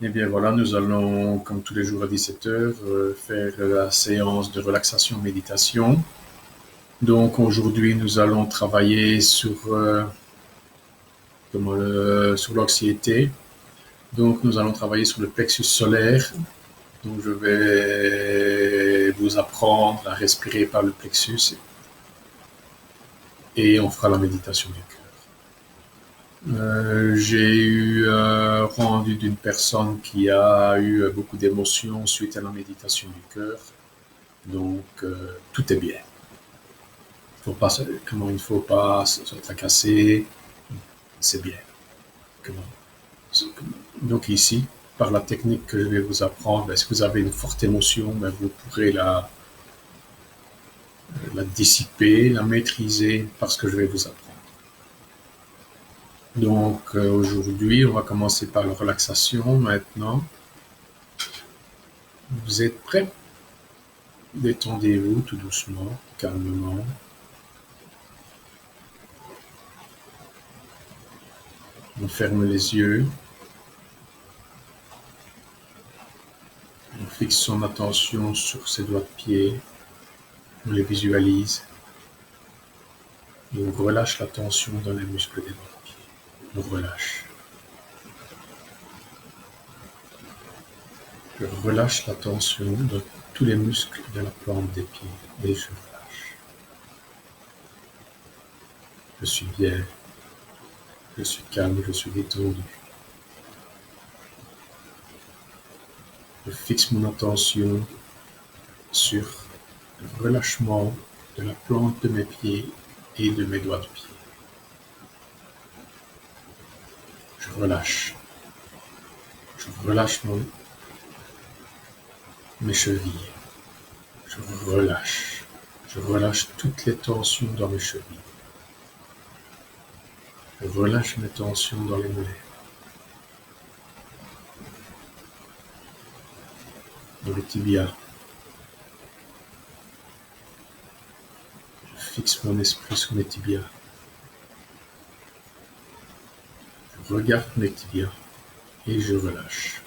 Eh bien voilà, nous allons, comme tous les jours à 17 heures, faire la séance de relaxation méditation. Donc aujourd'hui, nous allons travailler sur l'anxiété. Donc nous allons travailler sur le plexus solaire. Donc je vais vous apprendre à respirer par le plexus et on fera la méditation du cœur. J'ai eu rendu d'une personne qui a eu beaucoup d'émotions suite à la méditation du cœur. Donc, tout est bien. Il ne faut pas se tracasser. C'est bien. Comment, donc ici, par la technique que je vais vous apprendre, si vous avez une forte émotion, ben vous pourrez la dissiper, la maîtriser par ce que je vais vous apprendre. Donc aujourd'hui, on va commencer par la relaxation maintenant. Vous êtes prêts? Détendez-vous tout doucement, calmement. On ferme les yeux. On fixe son attention sur ses doigts de pied. On les visualise. Et on relâche la tension dans les muscles des doigts de pied. On relâche. Je relâche la tension dans tous les muscles de la plante des pieds. Et je relâche. Je suis bien. Je suis calme. Je suis détendu. Je fixe mon attention sur le relâchement de la plante de mes pieds et de mes doigts de pied. Je relâche. Je relâche mes chevilles. Je relâche. Je relâche toutes les tensions dans mes chevilles. Je relâche mes tensions dans les mollets, dans les tibias. Je fixe mon esprit sur mes tibias. Je regarde mes tibias et je relâche.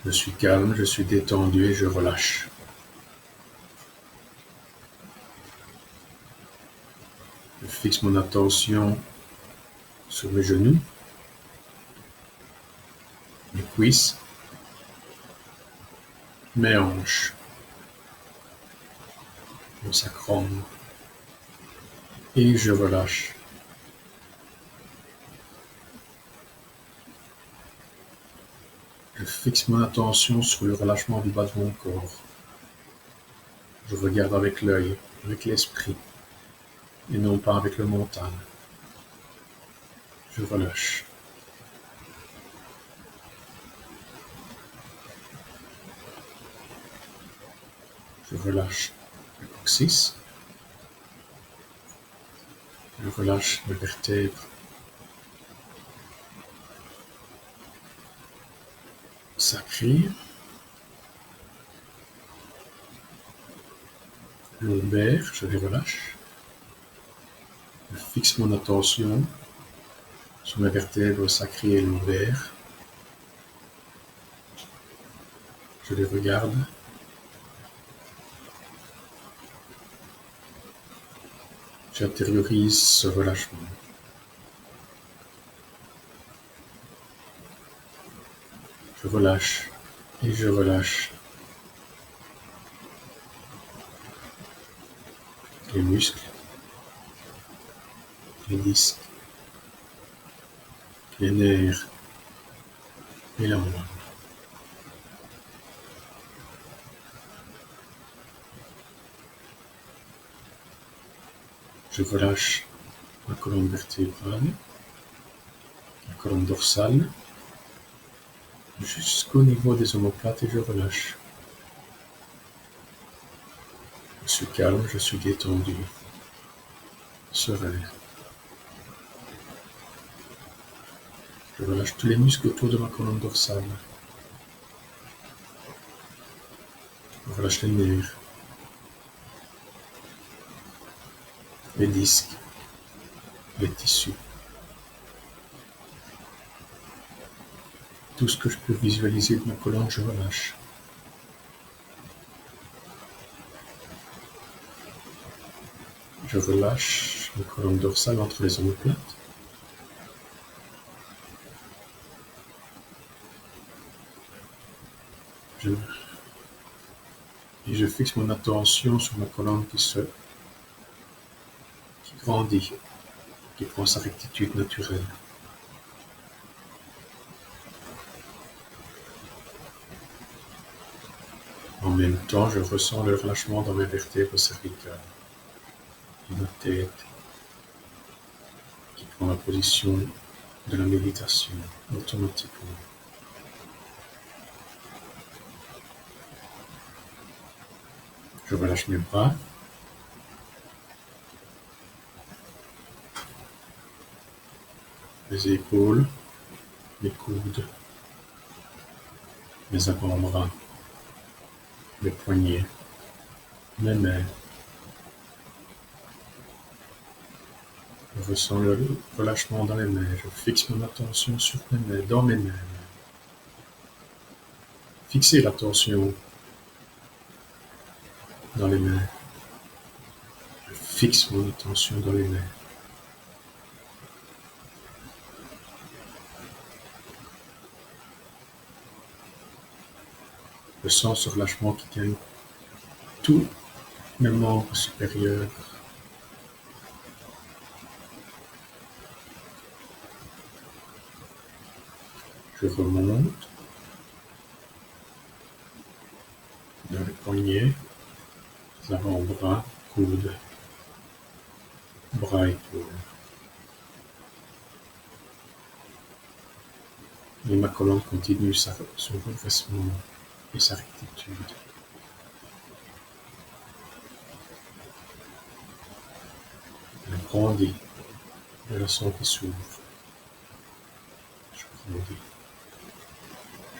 Je suis calme, je suis détendu et je relâche. Je fixe mon attention sur mes genoux, mes cuisses, mes hanches, mon sacrum et je relâche. Je fixe mon attention sur le relâchement du bas de mon corps. Je regarde avec l'œil, avec l'esprit, et non pas avec le mental. Je relâche. Je relâche le coccyx. Je relâche mes vertèbres sacrées. Lombaire, je les relâche. Je fixe mon attention sur mes vertèbres sacrées et lombaires. Je les regarde. J'intériorise ce relâchement. Je relâche et je relâche les muscles, les disques, les nerfs et la moelle. Je relâche la colonne vertébrale, la colonne dorsale, jusqu'au niveau des omoplates et je relâche. Je suis calme, je suis détendu, serein. Je relâche tous les muscles autour de ma colonne dorsale. Je relâche les nerfs, les disques, les tissus, Tout ce que je peux visualiser de ma colonne, je relâche. Je relâche ma colonne dorsale entre les omoplates. Et je fixe mon attention sur ma colonne qui grandit, qui prend sa rectitude naturelle. En même temps, je ressens le relâchement dans mes vertèbres cervicales et ma tête qui prend la position de la méditation automatiquement. Je relâche mes bras. Mes épaules, mes coudes, mes avant-bras, mes poignets, mes mains. Je ressens le relâchement dans les mains. Je fixe mon attention sur mes mains, dans mes mains. Fixez l'attention dans les mains. Je fixe mon attention dans les mains. Je sens ce relâchement qui gagne tous mes membres supérieurs. Je remonte dans les poignets, les avant-bras, coudes, bras, épaules. Et ma colonne continue son redressement et sa rectitude. Elle grandit. Je la sens qui s'ouvre. Je grandis.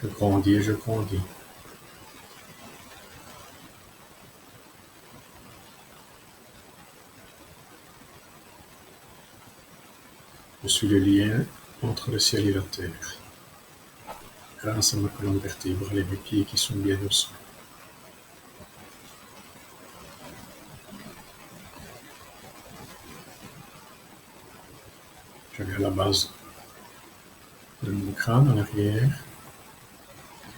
Je grandis et je grandis. Je suis le lien entre le ciel et la terre. Grâce à ma colonne vertébrale et mes pieds qui sont bien au sol. Je vais à la base de mon crâne en arrière.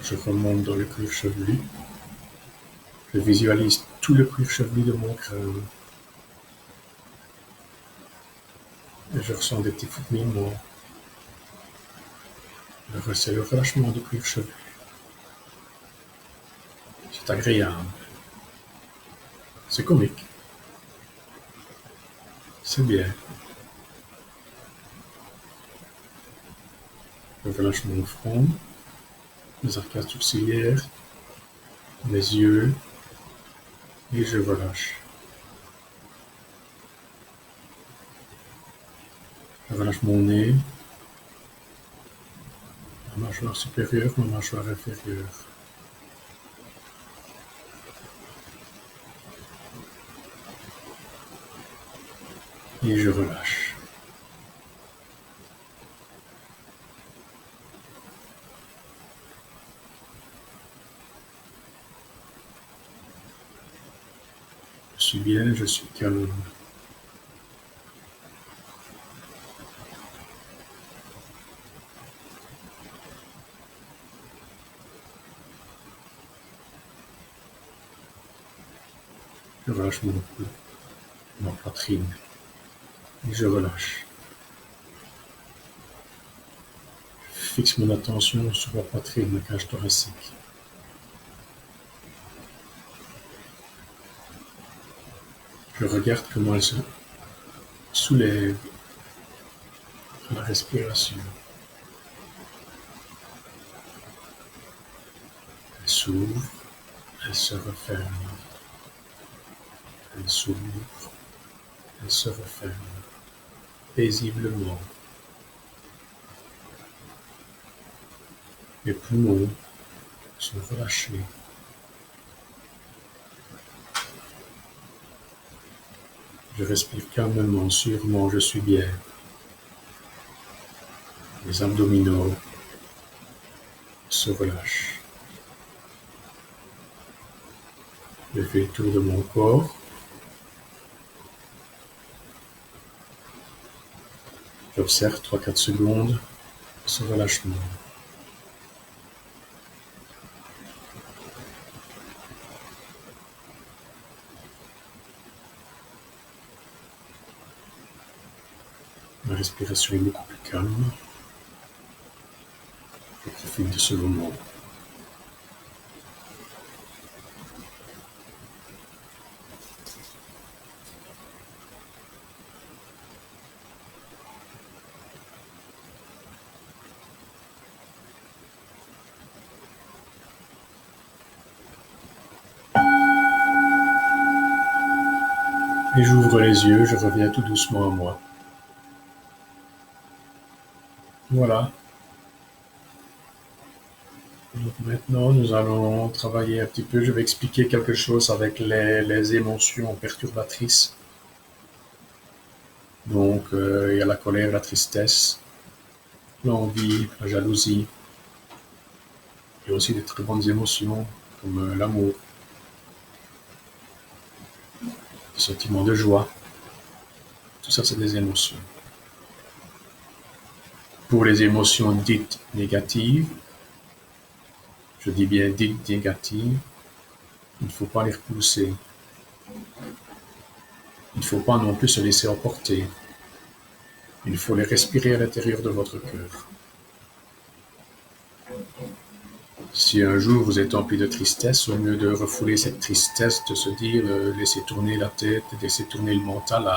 Je remonte dans le cuir chevelu. Je visualise tout le cuir chevelu de mon crâne. Et je ressens des petits fourmillements. C'est le relâchement du cuir chevelu. C'est agréable. C'est comique. C'est bien. Je relâche mon front, mes arcades sourcilières, mes yeux, et je relâche. Je relâche mon nez, ma mâchoire supérieure, ma mâchoire inférieure. Et je relâche. Je suis bien, je suis calme. Je relâche mon cou, ma poitrine, et je relâche. Je fixe mon attention sur la poitrine, ma cage thoracique. Je regarde comment elle se soulève à la respiration. Elle s'ouvre, elle se referme. Elle s'ouvre, elle se referme, paisiblement. Mes poumons sont relâchés. Je respire calmement, sûrement, je suis bien. Les abdominaux se relâche. Je fais le tour de mon corps. J'observe 3-4 secondes ce relâchement. Ma respiration est beaucoup plus calme. Je profite de ce moment. Et j'ouvre les yeux, je reviens tout doucement à moi. Voilà. Donc maintenant, nous allons travailler un petit peu. Je vais expliquer quelque chose avec les émotions perturbatrices. Donc, il y a la colère, la tristesse, l'envie, la jalousie. Il y a aussi des très bonnes émotions comme l'amour, le sentiment de joie. Tout ça, c'est des émotions. Pour les émotions dites négatives, je dis bien dites négatives, il ne faut pas les repousser. Il ne faut pas non plus se laisser emporter. Il faut les respirer à l'intérieur de votre cœur. Si un jour vous êtes empli de tristesse, au lieu de refouler cette tristesse, de se dire laissez tourner la tête, laissez tourner le mental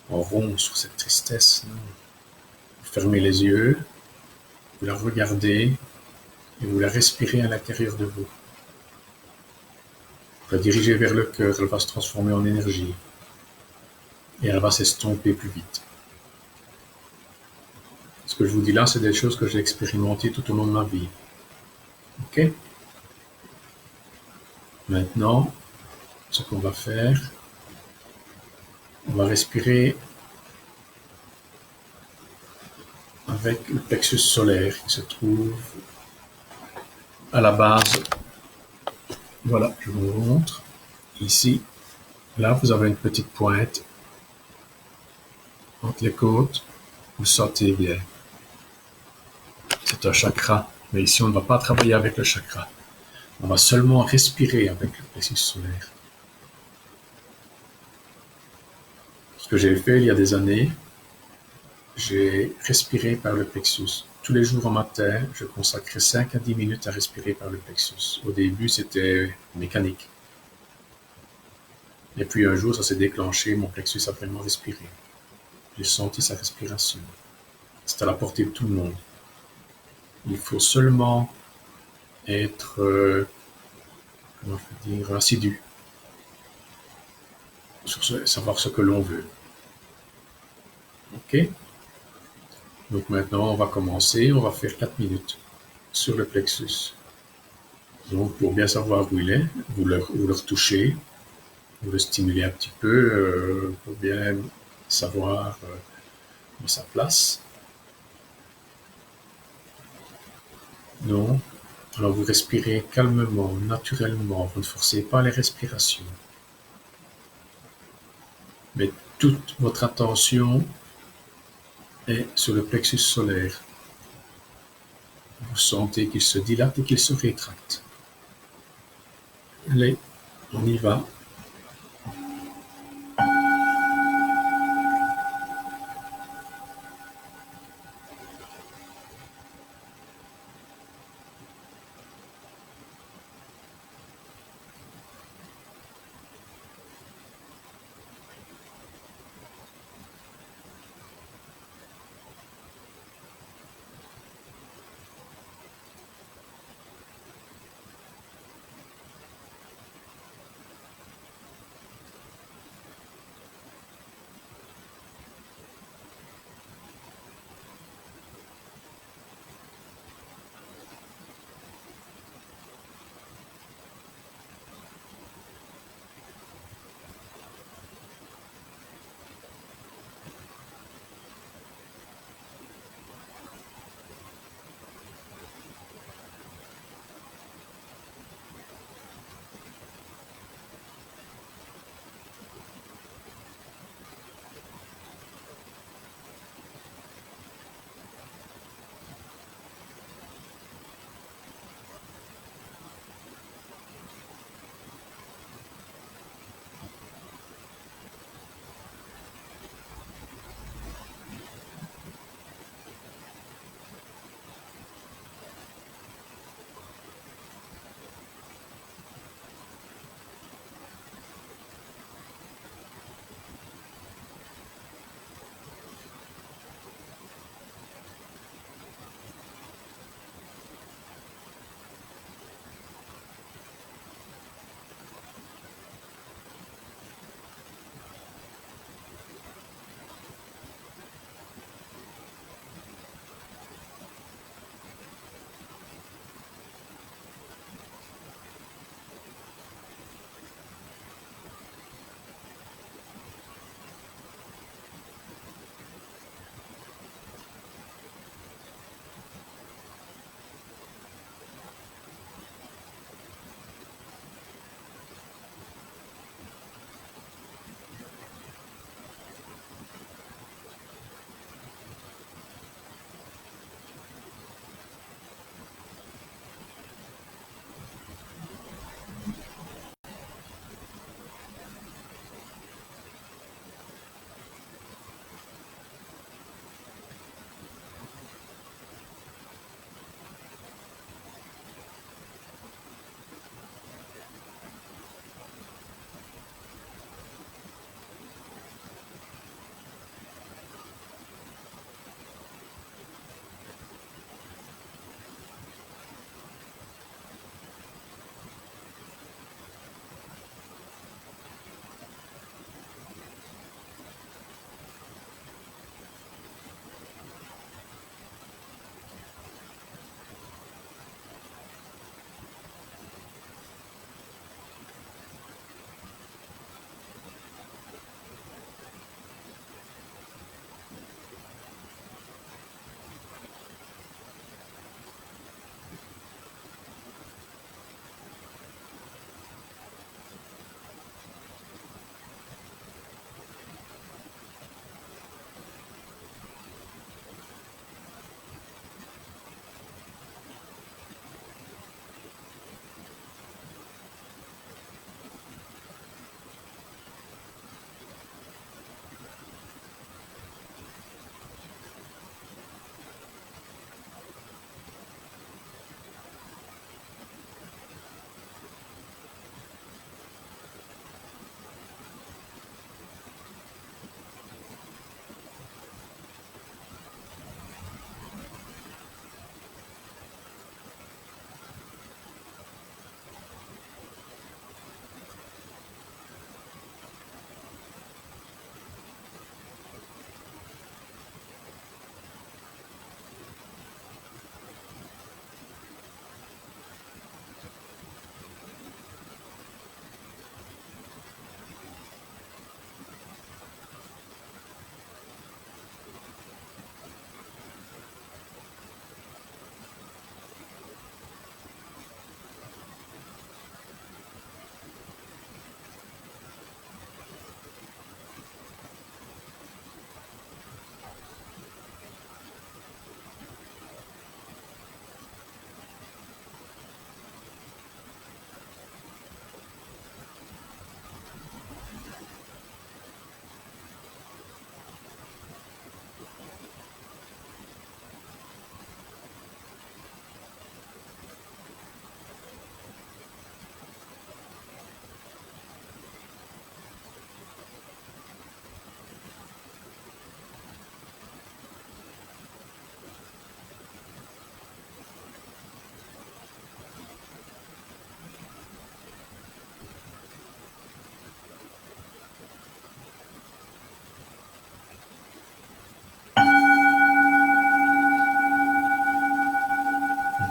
en rond sur cette tristesse, non. Vous fermez les yeux, vous la regardez et vous la respirez à l'intérieur de vous. Vous la dirigez vers le cœur, elle va se transformer en énergie et elle va s'estomper plus vite. Ce que je vous dis là, c'est des choses que j'ai expérimentées tout au long de ma vie. Ok? Maintenant, ce qu'on va faire, on va respirer avec le plexus solaire qui se trouve à la base. Voilà, je vous montre. Ici, là, vous avez une petite pointe entre les côtes. Vous sentez bien. C'est un chakra. Mais ici, on ne va pas travailler avec le chakra. On va seulement respirer avec le plexus solaire. Ce que j'ai fait il y a des années, j'ai respiré par le plexus. Tous les jours en matin, je consacrais 5 à 10 minutes à respirer par le plexus. Au début, c'était mécanique. Et puis un jour, ça s'est déclenché, mon plexus a vraiment respiré. J'ai senti sa respiration. C'est à la portée de tout le monde. Il faut seulement être, comment je peux dire, assidu sur savoir ce que l'on veut. Ok? Donc maintenant, on va commencer, on va faire 4 minutes sur le plexus. Donc pour bien savoir où il est, vous le retouchez, vous le stimulez un petit peu pour bien savoir sa place. Donc, alors vous respirez calmement, naturellement, vous ne forcez pas les respirations. Mais toute votre attention est sur le plexus solaire. Vous sentez qu'il se dilate et qu'il se rétracte. Allez, on y va.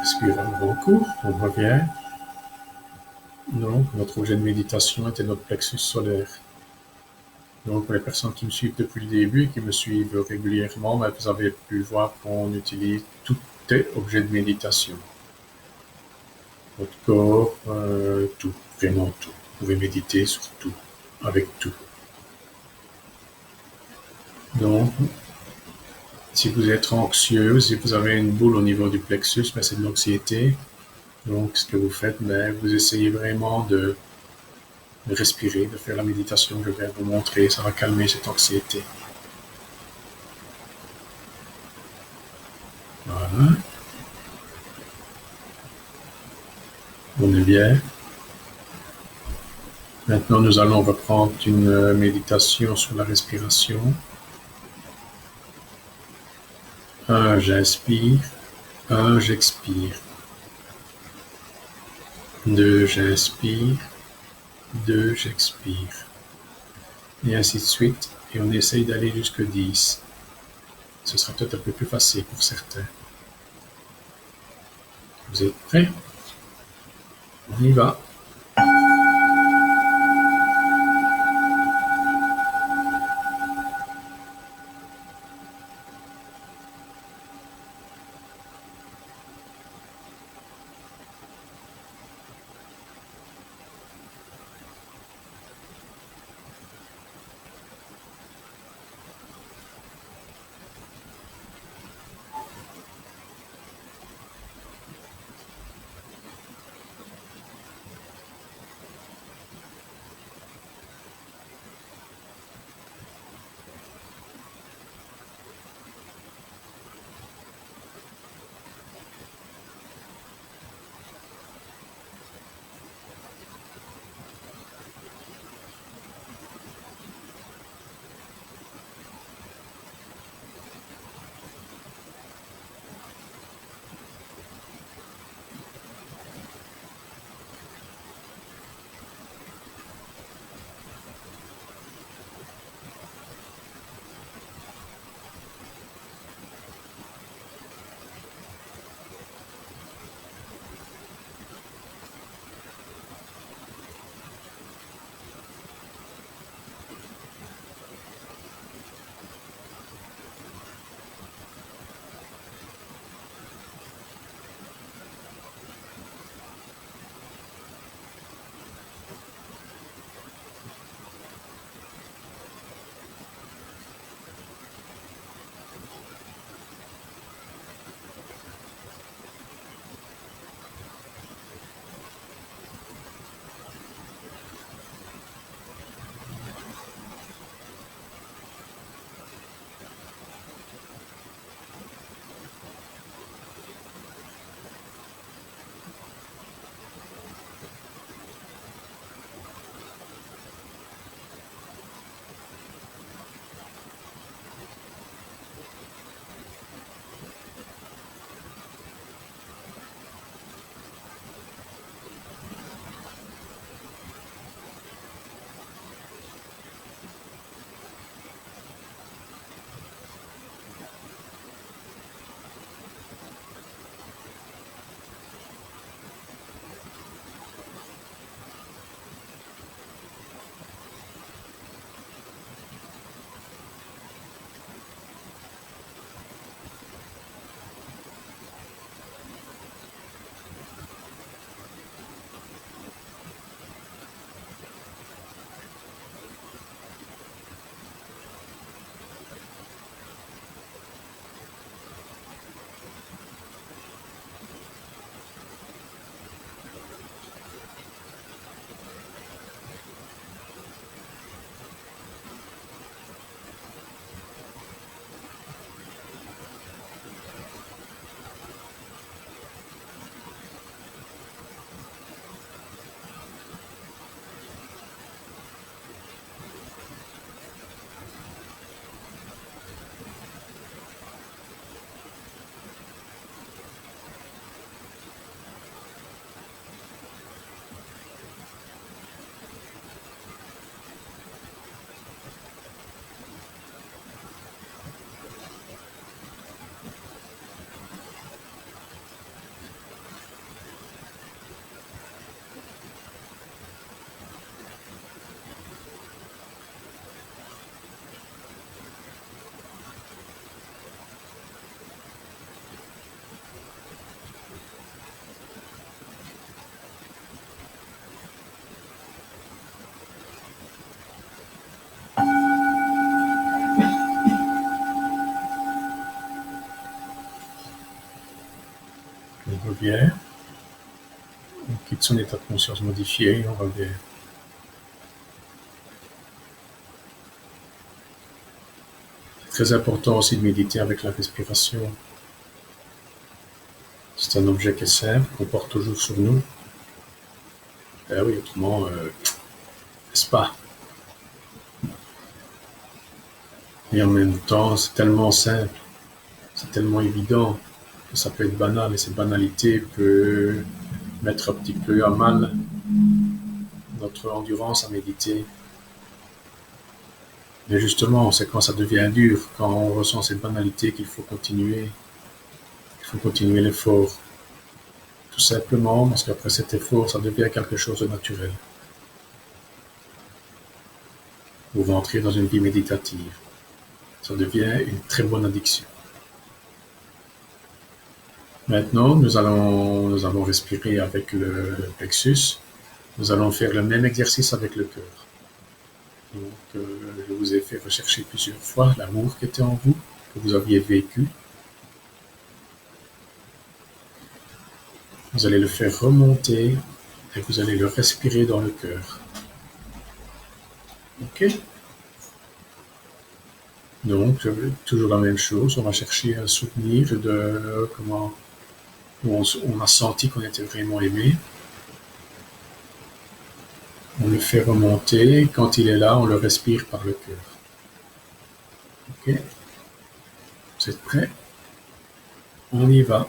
Respire un grand coup, on revient. Donc, notre objet de méditation était notre plexus solaire. Donc, pour les personnes qui me suivent depuis le début et qui me suivent régulièrement, vous avez pu voir qu'on utilise tout objet de méditation. Votre corps, tout, vraiment tout. Vous pouvez méditer sur tout, avec tout. Donc, si vous êtes anxieux, si vous avez une boule au niveau du plexus, c'est de l'anxiété. Donc, ce que vous faites, vous essayez vraiment de respirer, de faire la méditation que je vais vous montrer. Ça va calmer cette anxiété. Voilà. On est bien. Maintenant, nous allons reprendre une méditation sur la respiration. 1, j'inspire. 1, j'expire. 2, j'inspire. 2, j'expire. Et ainsi de suite. Et on essaye d'aller jusque 10. Ce sera peut-être un peu plus facile pour certains. Vous êtes prêts? On y va. On revient, on quitte son état de conscience modifié et on revient. C'est très important aussi de méditer avec la respiration. C'est un objet qui est simple, qu'on porte toujours sur nous. Ben oui, autrement, n'est-ce pas? Et en même temps, c'est tellement simple, c'est tellement évident que ça peut être banal, et cette banalité peut mettre un petit peu à mal notre endurance à méditer. Mais justement, c'est quand ça devient dur, quand on ressent cette banalité qu'il faut continuer, l'effort. Tout simplement parce qu'après cet effort, ça devient quelque chose de naturel. Vous rentrez dans une vie méditative. Ça devient une très bonne addiction. Maintenant, nous allons respirer avec le plexus. Nous allons faire le même exercice avec le cœur. Donc, je vous ai fait rechercher plusieurs fois l'amour qui était en vous, que vous aviez vécu. Vous allez le faire remonter et vous allez le respirer dans le cœur. Ok? Donc, toujours la même chose. On va chercher un souvenir de comment on a senti qu'on était vraiment aimé. On le fait remonter. Quand il est là, on le respire par le cœur. Ok? Vous êtes prêts? On y va.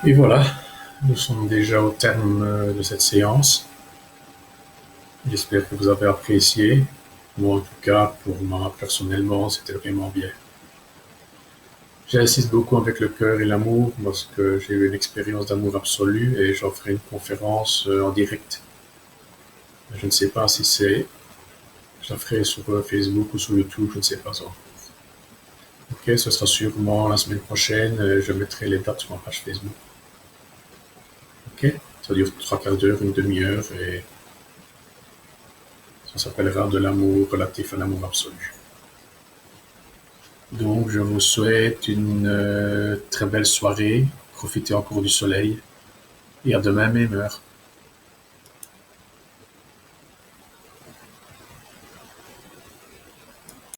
Et voilà, nous sommes déjà au terme de cette séance. J'espère que vous avez apprécié. Moi, en tout cas, pour moi, personnellement, c'était vraiment bien. J'insiste beaucoup avec le cœur et l'amour parce que j'ai eu une expérience d'amour absolu et j'en ferai une conférence en direct. Je ne sais pas si je la ferai sur Facebook ou sur YouTube, je ne sais pas encore. Ok, ce sera sûrement la semaine prochaine. Je mettrai les dates sur ma page Facebook. Ok, ça dure 3/4 d'heure, une demi-heure et ça s'appellera de l'amour relatif à l'amour absolu. Donc, je vous souhaite une très belle soirée. Profitez encore du soleil et à demain même heure.